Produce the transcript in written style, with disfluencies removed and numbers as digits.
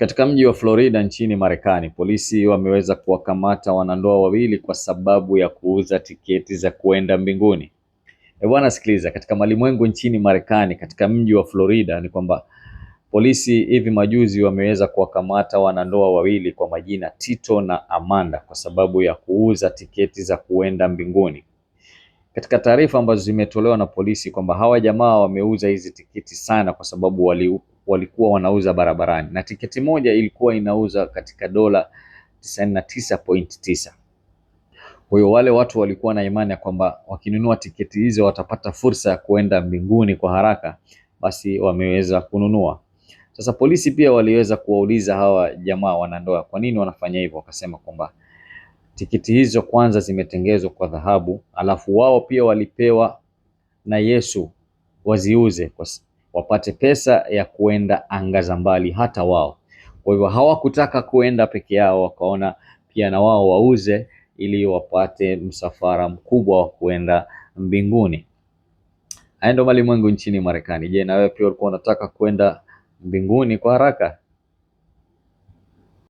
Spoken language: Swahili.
Katika mji wa Florida nchini Marekani, polisi wameweza kuwakamata wanandoa wawili kwa sababu ya kuuza tiketi za kuenda mbinguni. Bwana sikiliza, katika malimwengu nchini Marekani, katika mji wa Florida ni kwamba polisi hivi majuzi wameweza kuwakamata wanandoa wawili kwa majina Tito na Amanda kwa sababu ya kuuza tiketi za kuenda mbinguni. Katika taarifa ambazo zimetolewa na polisi kwamba hawa jamaa wameuza hizi tiketi sana kwa sababu walikuwa wanauza barabarani, na tiketi moja ilikuwa inauza katika dola 99.9. Kwa hiyo wale watu walikuwa na imani ya kwamba wakinunua tiketi hizo watapata fursa ya kuenda mbinguni kwa haraka, basi wameweza kununua. Sasa polisi pia waliweza kuwauliza hawa jamaa wanandoa kwa nini wanafanya hivyo, wakasema kwamba tiketi hizo kwanza zimetengezwa kwa dhahabu, alafu wao pia walipewa na Yesu waziuze wapate pesa ya kuenda anga za mbali hata wao. Kwa hivyo hawakutaka kuenda peke yao, wakaona pia na wao wauze ili wapate msafara mkubwa wa kuenda mbinguni. Haya ndio malimwengu nchini Marekani. Je, na wewe pia ulikuwa unataka kuenda mbinguni kwa haraka?